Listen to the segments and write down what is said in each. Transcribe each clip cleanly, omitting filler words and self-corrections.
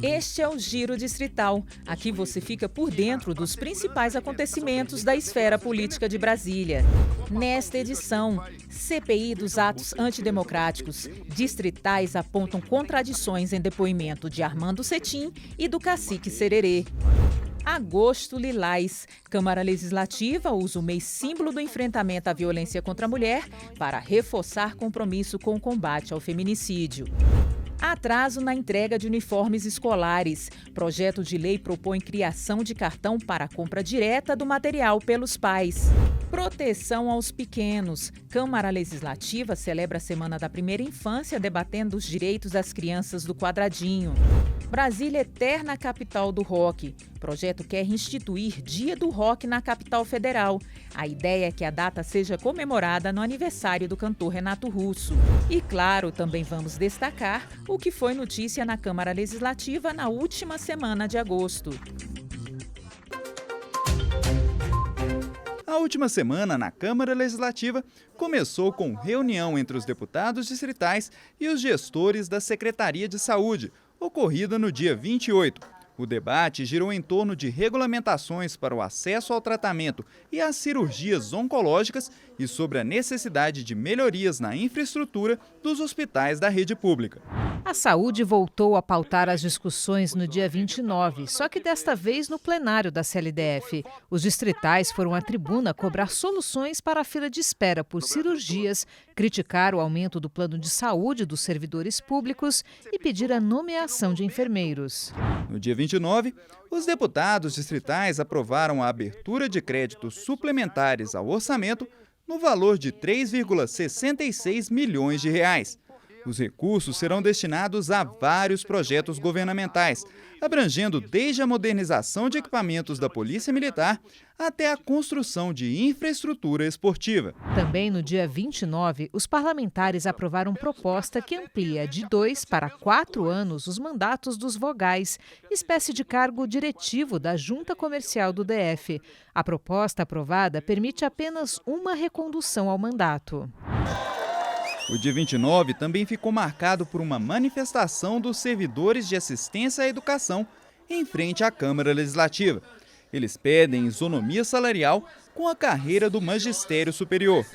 Este é o Giro Distrital. Aqui você fica por dentro dos principais acontecimentos da esfera política de Brasília. Nesta edição, CPI dos atos antidemocráticos. Distritais apontam contradições em depoimento de Armando Cetim e do cacique Sererê. Agosto Lilás. Câmara Legislativa usa o mês símbolo do enfrentamento à violência contra a mulher para reforçar compromisso com o combate ao feminicídio. Atraso na entrega de uniformes escolares. Projeto de lei propõe criação de cartão para a compra direta do material pelos pais. Proteção aos pequenos. Câmara Legislativa celebra a Semana da Primeira Infância, debatendo os direitos das crianças do quadradinho. Brasília eterna capital do rock. Projeto quer instituir Dia do Rock na capital federal. A ideia é que a data seja comemorada no aniversário do cantor Renato Russo. E claro, também vamos destacar o que foi notícia na Câmara Legislativa na última semana de agosto. A última semana na Câmara Legislativa começou com reunião entre os deputados distritais e os gestores da Secretaria de Saúde, ocorrida no dia 28. O debate girou em torno de regulamentações para o acesso ao tratamento e às cirurgias oncológicas e sobre a necessidade de melhorias na infraestrutura dos hospitais da rede pública. A saúde voltou a pautar as discussões no dia 29, só que desta vez no plenário da CLDF. Os distritais foram à tribuna cobrar soluções para a fila de espera por cirurgias, criticar o aumento do plano de saúde dos servidores públicos e pedir a nomeação de enfermeiros. No dia 29, os deputados distritais aprovaram a abertura de créditos suplementares ao orçamento no valor de 3,66 milhões de reais. Os recursos serão destinados a vários projetos governamentais, abrangendo desde a modernização de equipamentos da Polícia Militar até a construção de infraestrutura esportiva. Também no dia 29, os parlamentares aprovaram proposta que amplia de 2 para 4 anos os mandatos dos vogais, espécie de cargo diretivo da Junta Comercial do DF. A proposta aprovada permite apenas uma recondução ao mandato. O dia 29 também ficou marcado por uma manifestação dos servidores de assistência à educação em frente à Câmara Legislativa. Eles pedem isonomia salarial com a carreira do magistério superior.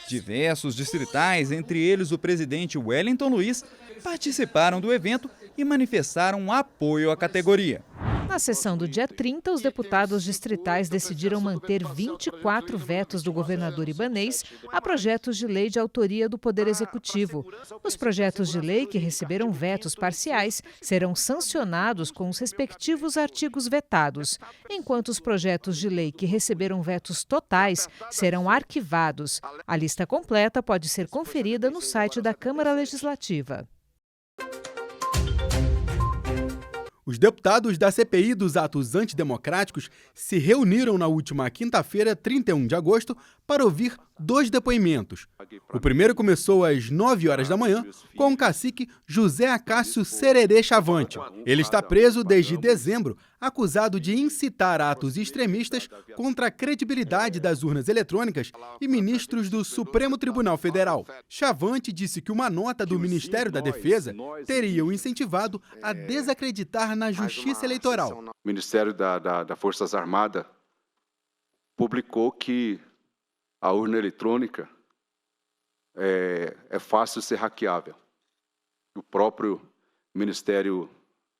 Diversos distritais, entre eles o presidente Wellington Luiz, participaram do evento e manifestaram apoio à categoria. Na sessão do dia 30, os deputados distritais decidiram manter 24 vetos do governador Ibanez a projetos de lei de autoria do Poder Executivo. Os projetos de lei que receberam vetos parciais serão sancionados com os respectivos artigos vetados, enquanto os projetos de lei que receberam vetos totais serão arquivados. A lista completa pode ser conferida no site da Câmara Legislativa. Os deputados da CPI dos atos antidemocráticos se reuniram na última quinta-feira, 31 de agosto, para ouvir 2 depoimentos. O primeiro começou às 9 horas da manhã, com o cacique José Acácio Sererê Chavante. Ele está preso desde dezembro, acusado de incitar atos extremistas contra a credibilidade das urnas eletrônicas e ministros do Supremo Tribunal Federal. Chavante disse que uma nota do Ministério da Defesa teria o incentivado a desacreditar na Justiça Eleitoral. O Ministério das Forças Armadas publicou que a urna eletrônica é fácil ser hackeável. O próprio Ministério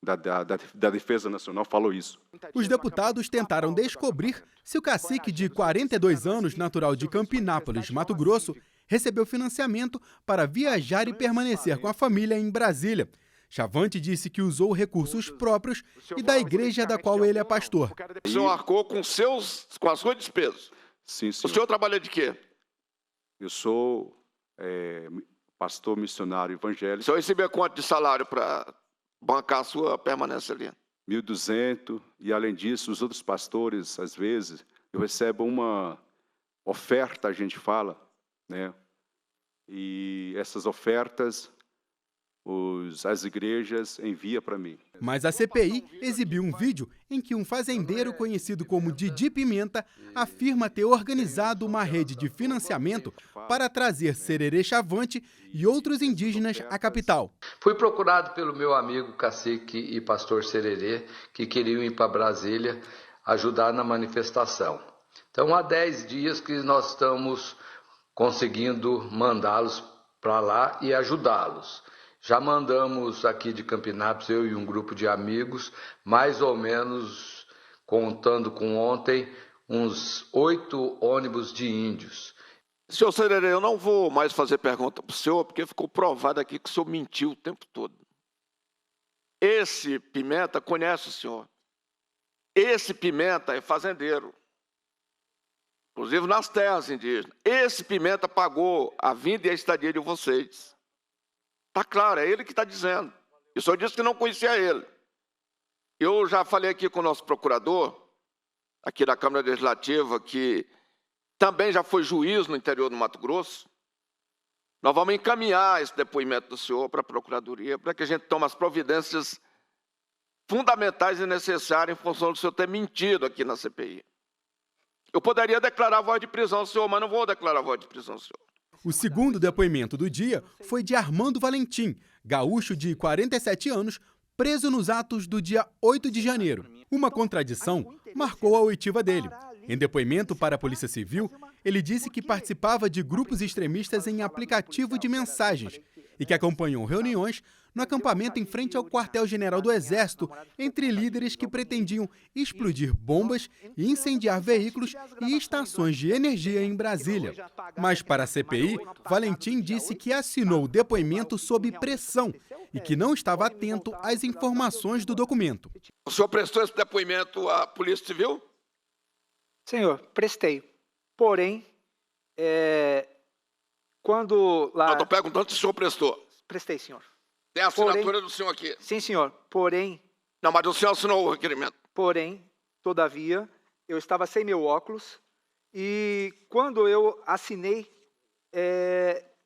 da Defesa Nacional falou isso. Os deputados tentaram descobrir se o cacique de 42 anos, natural de Campinápolis, Mato Grosso, recebeu financiamento para viajar e permanecer com a família em Brasília. Chavante disse que usou recursos próprios e da igreja da qual ele é pastor. O senhor arcou com as suas despesas? Sim, senhor. O senhor trabalha de quê? Eu sou pastor missionário evangélico. O senhor recebia quanto de salário para bancar a sua permanência ali? 1.200, e além disso, os outros pastores, às vezes, eu recebo uma oferta, a gente fala, né? E essas ofertas as igrejas enviam para mim. Mas a CPI exibiu um vídeo em que um fazendeiro conhecido como Didi Pimenta afirma ter organizado uma rede de financiamento para trazer Sererê Chavante e outros indígenas à capital. Fui procurado pelo meu amigo cacique e pastor Sererê, que queriam ir para Brasília ajudar na manifestação. Então, há 10 dias que nós estamos conseguindo mandá-los para lá e ajudá-los. Já mandamos aqui de Campinápolis, eu e um grupo de amigos, mais ou menos, contando com ontem, uns 8 ônibus de índios. Senhor Sererê, eu não vou mais fazer pergunta para o senhor, porque ficou provado aqui que o senhor mentiu o tempo todo. Esse Pimenta conhece o senhor. Esse Pimenta é fazendeiro, inclusive nas terras indígenas. Esse Pimenta pagou a vinda e a estadia de vocês. Está claro, é ele que está dizendo. O senhor disse que não conhecia ele. Eu já falei aqui com o nosso procurador, aqui da Câmara Legislativa, que também já foi juiz no interior do Mato Grosso. Nós vamos encaminhar esse depoimento do senhor para a Procuradoria, para que a gente tome as providências fundamentais e necessárias em função do senhor ter mentido aqui na CPI. Eu poderia declarar voz de prisão, senhor, mas não vou declarar voz de prisão, senhor. O segundo depoimento do dia foi de Armando Valentim, gaúcho de 47 anos, preso nos atos do dia 8 de janeiro. Uma contradição marcou a oitiva dele. Em depoimento para a Polícia Civil, ele disse que participava de grupos extremistas em aplicativo de mensagens e que acompanhou reuniões no acampamento em frente ao quartel-general do Exército entre líderes que pretendiam explodir bombas e incendiar veículos e estações de energia em Brasília. Mas para a CPI, Valentim disse que assinou o depoimento sob pressão e que não estava atento às informações do documento. O senhor prestou esse depoimento à Polícia Civil? Senhor, prestei. Porém, quando lá... Eu estou perguntando se o senhor prestou. Prestei, senhor. Tem a assinatura do senhor aqui. Sim, senhor. Porém... Não, mas o senhor assinou o requerimento. Porém, todavia, eu estava sem meu óculos e quando eu assinei,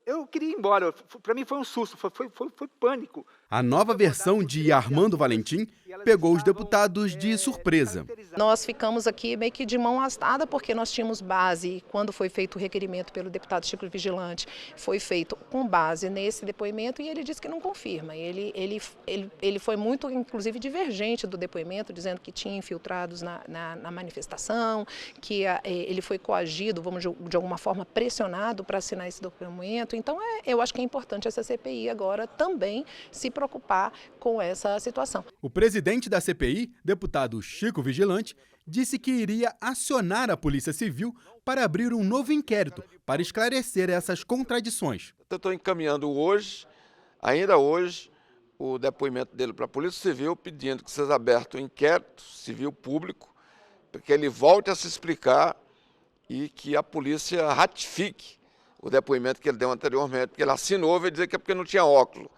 eu queria ir embora. Para mim foi um susto, foi pânico. A nova versão de Armando Valentim pegou os deputados de surpresa. Nós ficamos aqui meio que de mão atada porque nós tínhamos base, quando foi feito o requerimento pelo deputado Chico Vigilante, foi feito com base nesse depoimento e ele disse que não confirma. Ele foi muito, inclusive, divergente do depoimento, dizendo que tinha infiltrados na manifestação, que ele foi coagido, vamos de alguma forma pressionado para assinar esse documento. Então, eu acho que é importante essa CPI agora também se preocupar com essa situação. O presidente da CPI, deputado Chico Vigilante, disse que iria acionar a Polícia Civil para abrir um novo inquérito para esclarecer essas contradições. Eu estou encaminhando hoje, ainda hoje, o depoimento dele para a Polícia Civil, pedindo que seja aberto um inquérito civil público, para que ele volte a se explicar e que a polícia ratifique o depoimento que ele deu anteriormente, porque ele assinou, veio dizer que é porque não tinha óculos.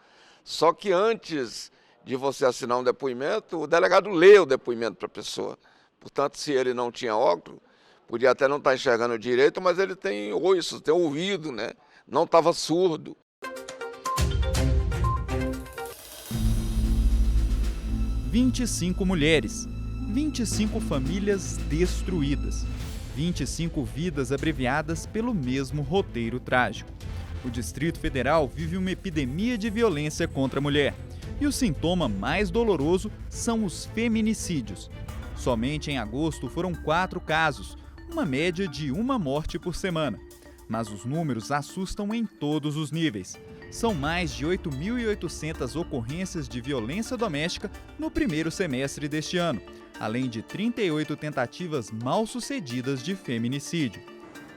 Só que antes de você assinar um depoimento, o delegado lê o depoimento para a pessoa. Portanto, se ele não tinha óculos, podia até não estar enxergando direito, mas ele tem oiços, tem ouvido, né? Não estava surdo. – 25 mulheres, 25 famílias destruídas, 25 vidas abreviadas pelo mesmo roteiro trágico. O Distrito Federal vive uma epidemia de violência contra a mulher. E o sintoma mais doloroso são os feminicídios. Somente em agosto foram 4 casos, uma média de 1 morte por semana. Mas os números assustam em todos os níveis. São mais de 8.800 ocorrências de violência doméstica no primeiro semestre deste ano, além de 38 tentativas mal-sucedidas de feminicídio.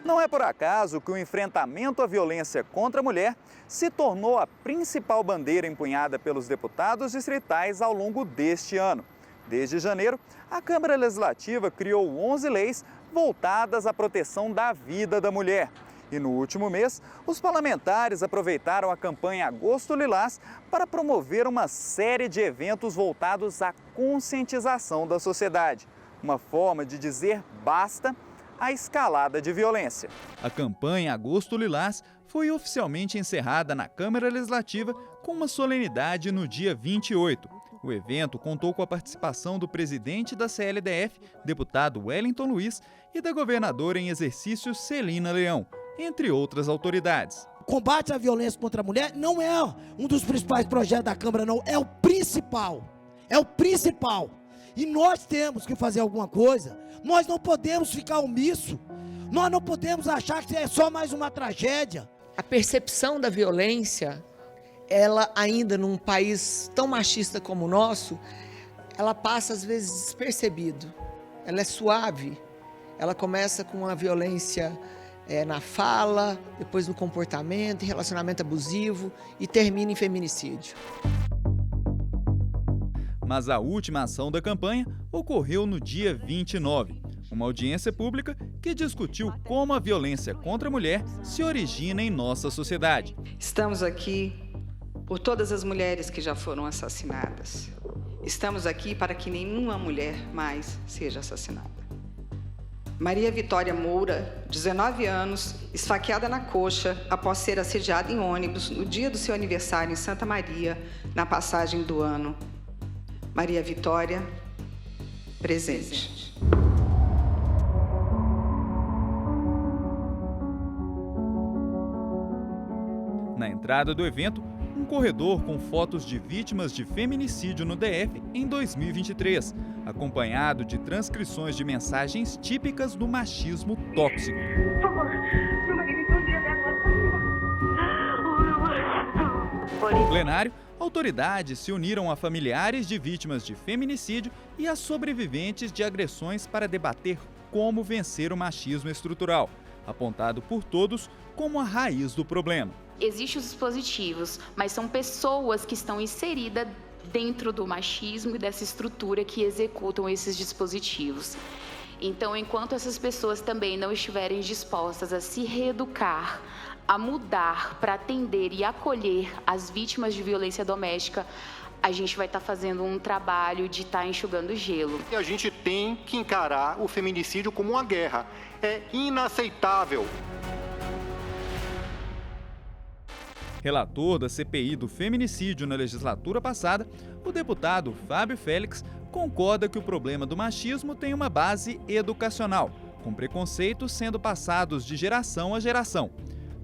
Não é por acaso que o enfrentamento à violência contra a mulher se tornou a principal bandeira empunhada pelos deputados distritais ao longo deste ano. Desde janeiro, a Câmara Legislativa criou 11 leis voltadas à proteção da vida da mulher. E no último mês, os parlamentares aproveitaram a campanha Agosto Lilás para promover uma série de eventos voltados à conscientização da sociedade. Uma forma de dizer basta à escalada de violência. A campanha Agosto Lilás foi oficialmente encerrada na Câmara Legislativa com uma solenidade no dia 28. O evento contou com a participação do presidente da CLDF, deputado Wellington Luiz, e da governadora em exercício Celina Leão, entre outras autoridades. O combate à violência contra a mulher não é um dos principais projetos da Câmara, não. É o principal. É o principal. E nós temos que fazer alguma coisa. Nós não podemos ficar omissos. Nós não podemos achar que é só mais uma tragédia. A percepção da violência, ela ainda num país tão machista como o nosso, ela passa às vezes despercebido. Ela é suave. Ela começa com a violência na fala, depois no comportamento, em relacionamento abusivo e termina em feminicídio. Mas a última ação da campanha ocorreu no dia 29, uma audiência pública que discutiu como a violência contra a mulher se origina em nossa sociedade. Estamos aqui por todas as mulheres que já foram assassinadas. Estamos aqui para que nenhuma mulher mais seja assassinada. Maria Vitória Moura, 19 anos, esfaqueada na coxa após ser assediada em ônibus no dia do seu aniversário em Santa Maria, na passagem do ano. Maria Vitória, presente. Na entrada do evento, um corredor com fotos de vítimas de feminicídio no DF em 2023, acompanhado de transcrições de mensagens típicas do machismo tóxico. No plenário, autoridades se uniram a familiares de vítimas de feminicídio e a sobreviventes de agressões para debater como vencer o machismo estrutural, apontado por todos como a raiz do problema. Existem os dispositivos, mas são pessoas que estão inseridas dentro do machismo e dessa estrutura que executam esses dispositivos. Então, enquanto essas pessoas também não estiverem dispostas a se reeducar, a mudar para atender e acolher as vítimas de violência doméstica, a gente vai estar fazendo um trabalho de estar enxugando gelo. E a gente tem que encarar o feminicídio como uma guerra. É inaceitável. Relator da CPI do feminicídio na legislatura passada, o deputado Fábio Félix concorda que o problema do machismo tem uma base educacional, com preconceitos sendo passados de geração a geração.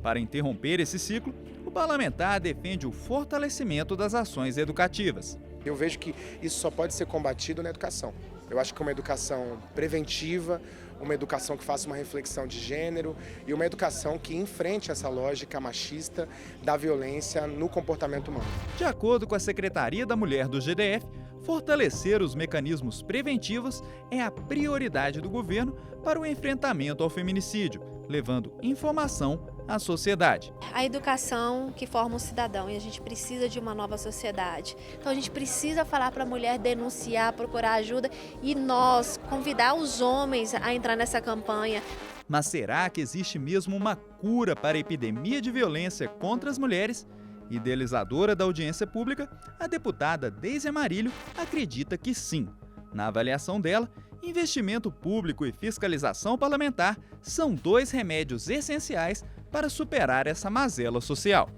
Para interromper esse ciclo, o parlamentar defende o fortalecimento das ações educativas. Eu vejo que isso só pode ser combatido na educação. Eu acho que uma educação preventiva, uma educação que faça uma reflexão de gênero e uma educação que enfrente essa lógica machista da violência no comportamento humano. De acordo com a Secretaria da Mulher do GDF, fortalecer os mecanismos preventivos é a prioridade do governo para o enfrentamento ao feminicídio, levando informação à sociedade. A educação que forma um cidadão, e a gente precisa de uma nova sociedade. Então a gente precisa falar para a mulher denunciar, procurar ajuda e nós convidar os homens a entrar nessa campanha. Mas será que existe mesmo uma cura para a epidemia de violência contra as mulheres? Idealizadora da audiência pública, a deputada Deise Amarilho acredita que sim. Na avaliação dela, investimento público e fiscalização parlamentar são dois remédios essenciais para superar essa mazela social.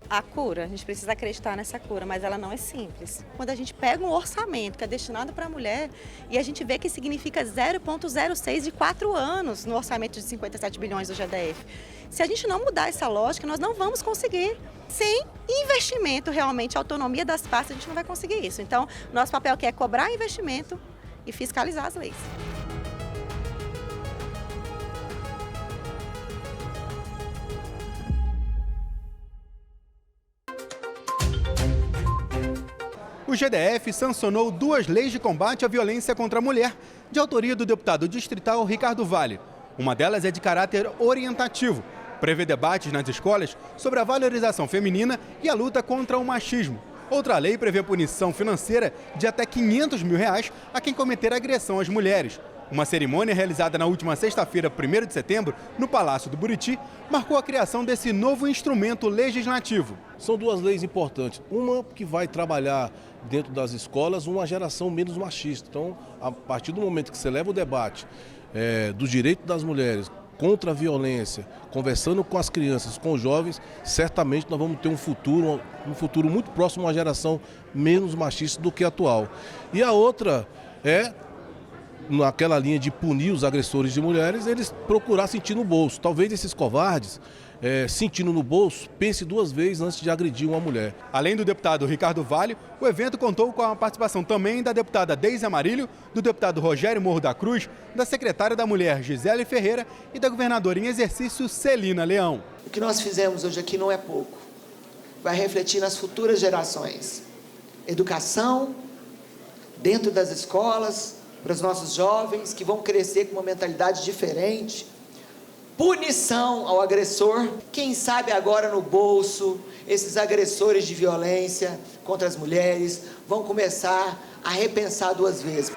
A cura, a gente precisa acreditar nessa cura, mas ela não é simples. Quando a gente pega um orçamento que é destinado para a mulher e a gente vê que significa 0,06 de 4 anos no orçamento de 57 bilhões do GDF. Se a gente não mudar essa lógica, nós não vamos conseguir. Sem investimento, realmente, autonomia das partes, a gente não vai conseguir isso. Então, nosso papel aqui é cobrar investimento e fiscalizar as leis. O GDF sancionou 2 leis de combate à violência contra a mulher, de autoria do deputado distrital Ricardo Vale. Uma delas é de caráter orientativo, prevê debates nas escolas sobre a valorização feminina e a luta contra o machismo. Outra lei prevê punição financeira de até R$500 mil a quem cometer agressão às mulheres. Uma cerimônia realizada na última sexta-feira, 1º de setembro, no Palácio do Buriti, marcou a criação desse novo instrumento legislativo. São 2 leis importantes. Uma que vai trabalhar dentro das escolas uma geração menos machista. Então, a partir do momento que você leva o debate do direito das mulheres contra a violência, conversando com as crianças, com os jovens, certamente nós vamos ter um futuro muito próximo, uma geração menos machista do que a atual. E a outra é, naquela linha de punir os agressores de mulheres, eles procurar sentir no bolso. Talvez esses covardes, sentindo no bolso, pense 2 vezes antes de agredir uma mulher. Além do deputado Ricardo Vale, o evento contou com a participação também da deputada Deise Amarilho, do deputado Rogério Morro da Cruz, da secretária da Mulher Gisele Ferreira e da governadora em exercício Celina Leão. O que nós fizemos hoje aqui não é pouco. Vai refletir nas futuras gerações. Educação dentro das escolas, para os nossos jovens que vão crescer com uma mentalidade diferente. Punição ao agressor, quem sabe agora no bolso, esses agressores de violência contra as mulheres vão começar a repensar 2 vezes.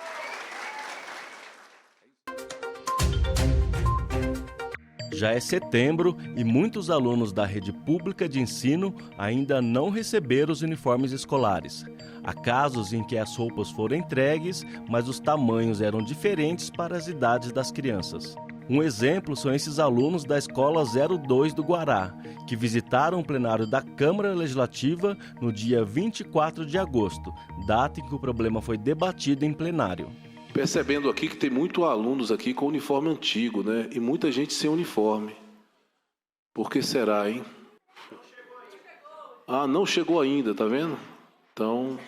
Já é setembro e muitos alunos da rede pública de ensino ainda não receberam os uniformes escolares. Há casos em que as roupas foram entregues, mas os tamanhos eram diferentes para as idades das crianças. Um exemplo são esses alunos da Escola 02 do Guará, que visitaram o plenário da Câmara Legislativa no dia 24 de agosto, data em que o problema foi debatido em plenário. Percebendo aqui que tem muitos alunos aqui com uniforme antigo, né? E muita gente sem uniforme. Por que será, hein? Ah, não chegou ainda, tá vendo? Então,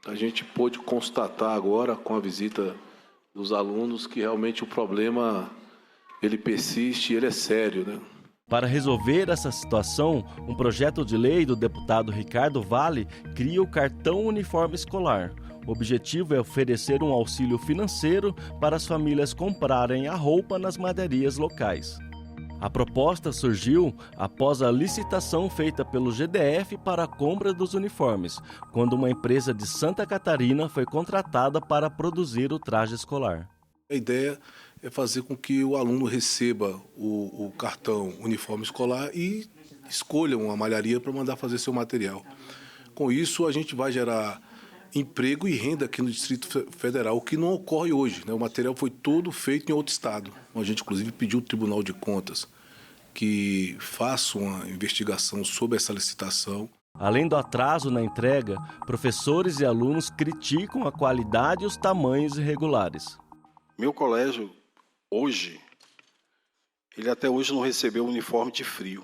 a gente pôde constatar agora, com a visita dos alunos, que realmente o problema, ele persiste e ele é sério, né? Para resolver essa situação, um projeto de lei do deputado Ricardo Vale cria o cartão uniforme escolar. O objetivo é oferecer um auxílio financeiro para as famílias comprarem a roupa nas madarias locais. A proposta surgiu após a licitação feita pelo GDF para a compra dos uniformes, quando uma empresa de Santa Catarina foi contratada para produzir o traje escolar. A ideia é fazer com que o aluno receba o cartão uniforme escolar e escolha uma malharia para mandar fazer seu material. Com isso, a gente vai gerar emprego e renda aqui no Distrito Federal, o que não ocorre hoje, né? O material foi todo feito em outro estado. A gente, inclusive, pediu ao Tribunal de Contas que faça uma investigação sobre essa licitação. Além do atraso na entrega, professores e alunos criticam a qualidade e os tamanhos irregulares. Meu colégio, hoje, ele até hoje não recebeu uniforme de frio.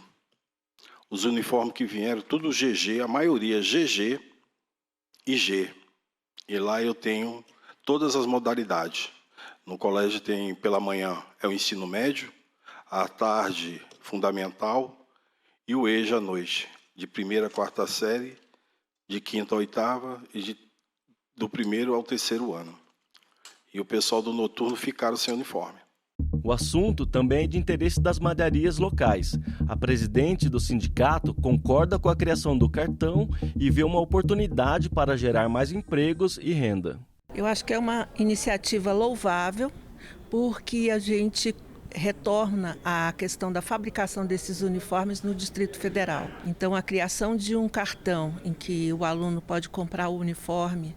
Os uniformes que vieram, tudo GG, a maioria GG e G. E lá eu tenho todas as modalidades. No colégio tem, pela manhã, é o ensino médio, à tarde, fundamental, e o EJA à noite, de 1ª a 4ª série, de 5ª a 8ª e do 1º ao 3º ano. E o pessoal do noturno ficaram sem uniforme. O assunto também é de interesse das madarias locais. A presidente do sindicato concorda com a criação do cartão e vê uma oportunidade para gerar mais empregos e renda. Eu acho que é uma iniciativa louvável, porque a gente retorna à questão da fabricação desses uniformes no Distrito Federal. Então, a criação de um cartão em que o aluno pode comprar o uniforme,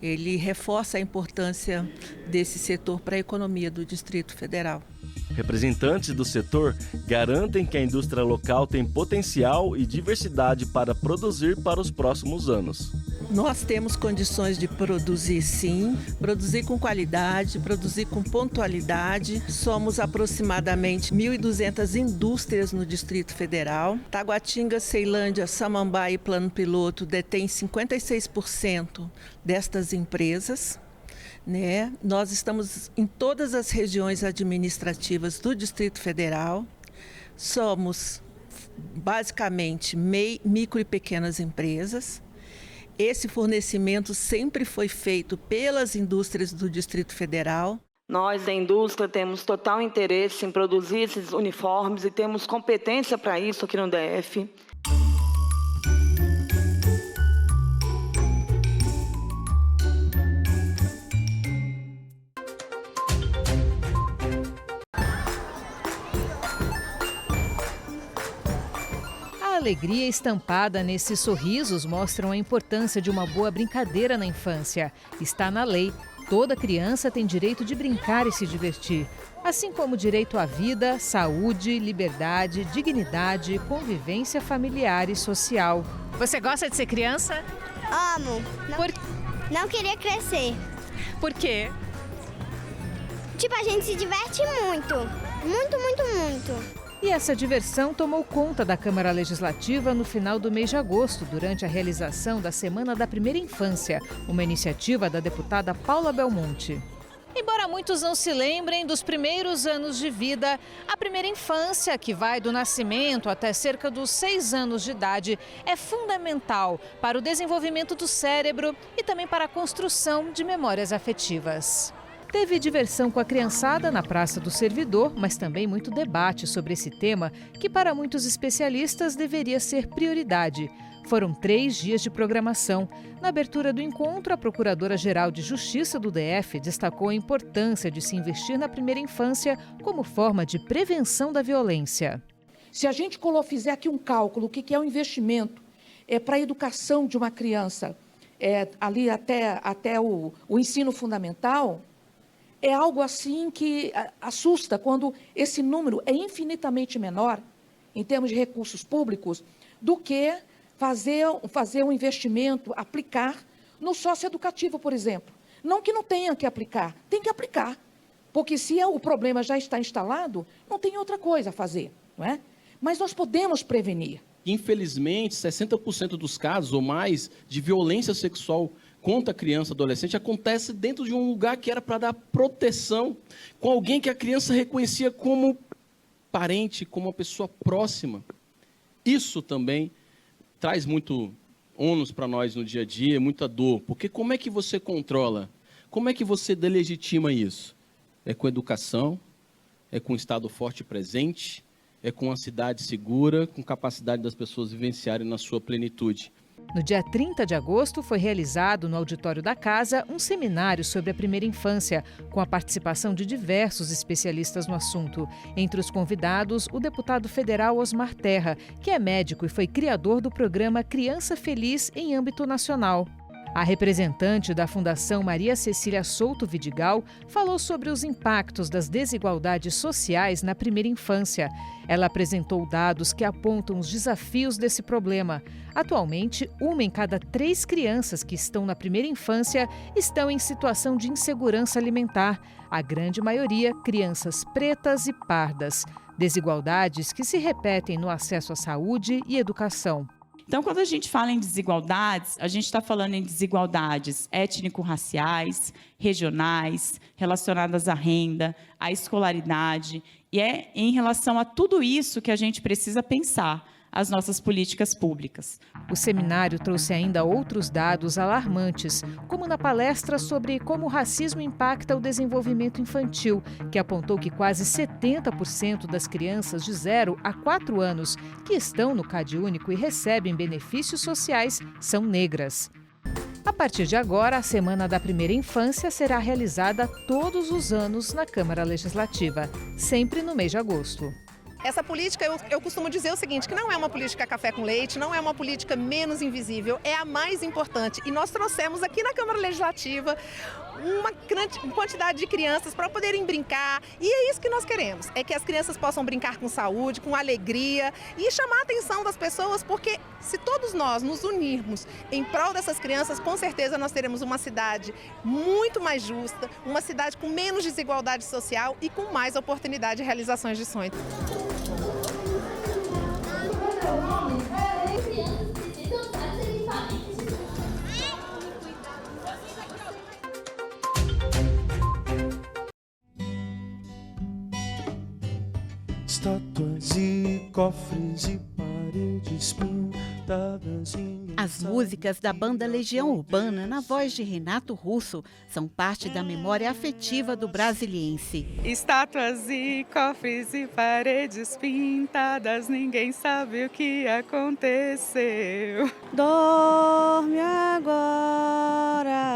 ele reforça a importância desse setor para a economia do Distrito Federal. Representantes do setor garantem que a indústria local tem potencial e diversidade para produzir para os próximos anos. Nós temos condições de produzir, sim, produzir com qualidade, produzir com pontualidade. Somos aproximadamente 1.200 indústrias no Distrito Federal. Taguatinga, Ceilândia, Samambaia e Plano Piloto detêm 56% destas empresas. Nós estamos em todas as regiões administrativas do Distrito Federal. Somos basicamente micro e pequenas empresas. Esse fornecimento sempre foi feito pelas indústrias do Distrito Federal. Nós, da indústria, temos total interesse em produzir esses uniformes e temos competência para isso aqui no DF. A alegria estampada nesses sorrisos mostram a importância de uma boa brincadeira na infância. Está na lei Toda criança tem direito de brincar e se divertir, assim como direito à vida, saúde, liberdade, dignidade, convivência familiar e social. Você gosta de ser criança? Amo. Não queria crescer. Por quê? Tipo, a gente se diverte muito. Muito, muito, muito. E essa diversão tomou conta da Câmara Legislativa no final do mês de agosto, durante a realização da Semana da Primeira Infância, uma iniciativa da deputada Paula Belmonte. Embora muitos não se lembrem dos primeiros anos de vida, a primeira infância, que vai do nascimento até cerca dos 6 anos de idade, é fundamental para o desenvolvimento do cérebro e também para a construção de memórias afetivas. Teve diversão com a criançada na Praça do Servidor, mas também muito debate sobre esse tema, que para muitos especialistas deveria ser prioridade. Foram 3 dias de programação. Na abertura do encontro, a Procuradora-Geral de Justiça do DF destacou a importância de se investir na primeira infância como forma de prevenção da violência. Se a gente fizer aqui um cálculo, o que é um investimento para a educação de uma criança, ali até o ensino fundamental, é algo assim que assusta quando esse número é infinitamente menor, em termos de recursos públicos, do que fazer um investimento, aplicar no socioeducativo, por exemplo. Não que não tenha que aplicar, tem que aplicar. Porque se o problema já está instalado, não tem outra coisa a fazer, não é? Mas nós podemos prevenir. Infelizmente, 60% dos casos ou mais de violência sexual contra a criança e adolescente acontece dentro de um lugar que era para dar proteção, com alguém que a criança reconhecia como parente, como uma pessoa próxima. Isso também traz muito ônus para nós no dia a dia, muita dor, porque como é que você controla? Como é que você delegitima isso? É com educação, é com um Estado forte e presente, é com uma cidade segura, com capacidade das pessoas vivenciarem na sua plenitude. No dia 30 de agosto, foi realizado no auditório da Casa um seminário sobre a primeira infância, com a participação de diversos especialistas no assunto. Entre os convidados, o deputado federal Osmar Terra, que é médico e foi criador do programa Criança Feliz em âmbito nacional. A representante da Fundação Maria Cecília Souto Vidigal falou sobre os impactos das desigualdades sociais na primeira infância. Ela apresentou dados que apontam os desafios desse problema. Atualmente, 1 em cada 3 crianças que estão na primeira infância estão em situação de insegurança alimentar. A grande maioria, crianças pretas e pardas. Desigualdades que se repetem no acesso à saúde e educação. Então, quando a gente fala em desigualdades, a gente está falando em desigualdades étnico-raciais, regionais, relacionadas à renda, à escolaridade. E é em relação a tudo isso que a gente precisa pensar as nossas políticas públicas. O seminário trouxe ainda outros dados alarmantes, como na palestra sobre como o racismo impacta o desenvolvimento infantil, que apontou que quase 70% das crianças de 0 a 4 anos que estão no CadÚnico e recebem benefícios sociais são negras. A partir de agora, a Semana da Primeira Infância será realizada todos os anos na Câmara Legislativa, sempre no mês de agosto. Essa política, eu costumo dizer o seguinte, que não é uma política café com leite, não é uma política menos invisível, é a mais importante. E nós trouxemos aqui na Câmara Legislativa uma quantidade de crianças para poderem brincar. E é isso que nós queremos, é que as crianças possam brincar com saúde, com alegria e chamar a atenção das pessoas, porque se todos nós nos unirmos em prol dessas crianças, com certeza nós teremos uma cidade muito mais justa, uma cidade com menos desigualdade social e com mais oportunidade de realizações de sonhos. Estátuas e cofres e paredes pintadas em... As músicas da banda Legião Urbana, na voz de Renato Russo, são parte da memória afetiva do brasiliense. Estátuas e cofres e paredes pintadas, ninguém sabe o que aconteceu. Dorme agora,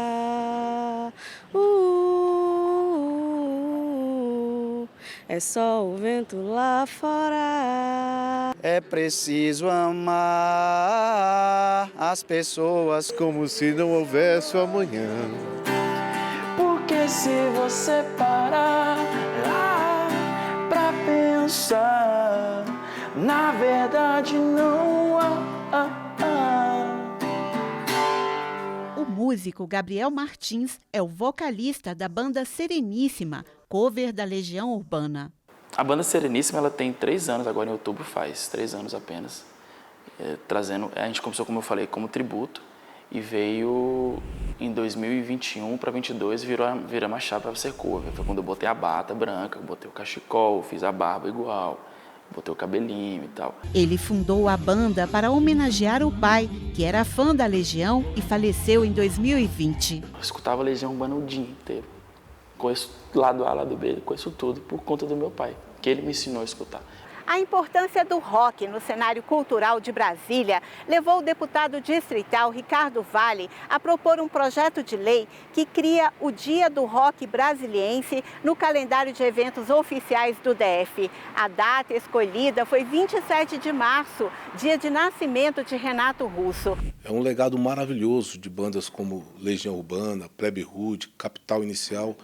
é só o vento lá fora. É preciso amar as pessoas como se não houvesse amanhã. Porque Mas se você parar pra pensar, na verdade não há. O músico Gabriel Martins é o vocalista da banda Sereníssima, cover da Legião Urbana. A banda Sereníssima ela tem 3 anos, agora em outubro faz 3 anos apenas. A gente começou, como eu falei, como tributo e veio em 2021 para 2022 viramos a chave para ser cover. Foi quando eu botei a bata branca, botei o cachecol, fiz a barba igual, botei o cabelinho e tal. Ele fundou a banda para homenagear o pai, que era fã da Legião e faleceu em 2020. Eu escutava a Legião Urbana o dia inteiro. Conheço lado A, lado B, conheço tudo por conta do meu pai, que ele me ensinou a escutar. A importância do rock no cenário cultural de Brasília levou o deputado distrital Ricardo Vale a propor um projeto de lei que cria o Dia do Rock Brasiliense no calendário de eventos oficiais do DF. A data escolhida foi 27 de março, dia de nascimento de Renato Russo. É um legado maravilhoso de bandas como Legião Urbana, Plebe Rude, Capital Inicial,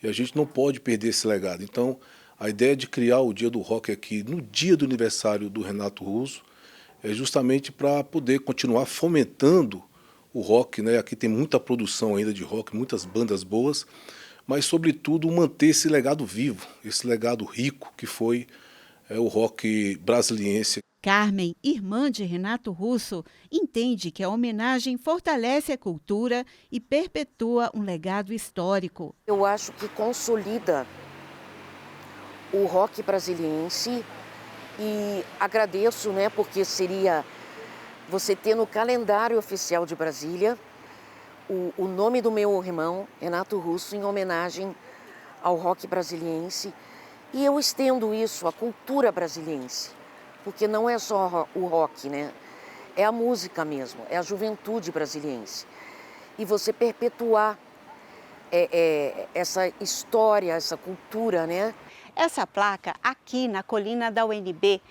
e a gente não pode perder esse legado. Então, a ideia de criar o Dia do Rock aqui, no dia do aniversário do Renato Russo, é justamente para poder continuar fomentando o rock, né? Aqui tem muita produção ainda de rock, muitas bandas boas, mas, sobretudo, manter esse legado vivo, esse legado rico que foi o rock brasiliense. Carmen, irmã de Renato Russo, entende que a homenagem fortalece a cultura e perpetua um legado histórico. Eu acho que consolida o rock brasiliense e agradeço, né, porque seria você ter no calendário oficial de Brasília o nome do meu irmão, Renato Russo, em homenagem ao rock brasiliense. E eu estendo isso à cultura brasiliense, porque não é só o rock, né? É a música mesmo, é a juventude brasiliense. E você perpetuar essa história, essa cultura, né? Essa placa aqui na colina da UNB,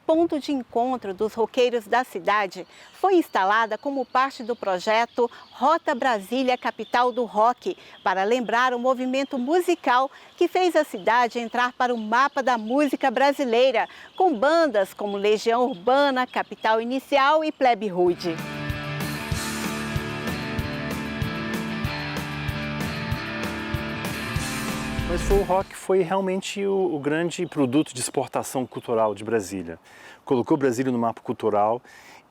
ponto de encontro dos roqueiros da cidade, foi instalada como parte do projeto Rota Brasília Capital do Rock, para lembrar o movimento musical que fez a cidade entrar para o mapa da música brasileira, com bandas como Legião Urbana, Capital Inicial e Plebe Rude. Mas o rock foi realmente o grande produto de exportação cultural de Brasília. Colocou Brasília no mapa cultural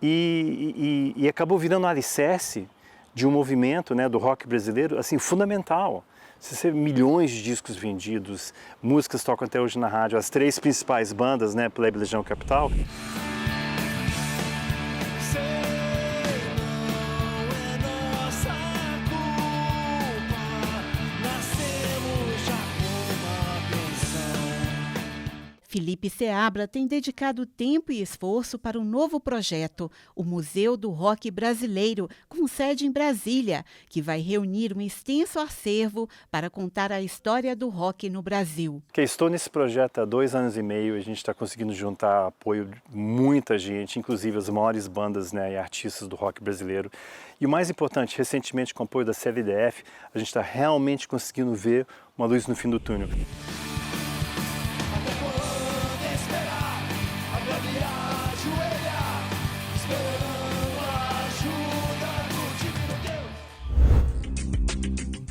e acabou virando um alicerce de um movimento, né, do rock brasileiro assim, fundamental. Você vê milhões de discos vendidos, músicas tocam até hoje na rádio, as 3 principais bandas, né, Plebe, Legião, Capital. Felipe Seabra tem dedicado tempo e esforço para um novo projeto, o Museu do Rock Brasileiro, com sede em Brasília, que vai reunir um extenso acervo para contar a história do rock no Brasil. Estou nesse projeto há 2 anos e meio, a gente está conseguindo juntar apoio de muita gente, inclusive as maiores bandas, né, e artistas do rock brasileiro. E o mais importante, recentemente com o apoio da CLDF, a gente está realmente conseguindo ver uma luz no fim do túnel.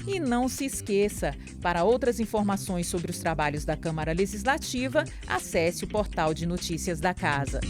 E não se esqueça, para outras informações sobre os trabalhos da Câmara Legislativa, acesse o portal de notícias da Casa.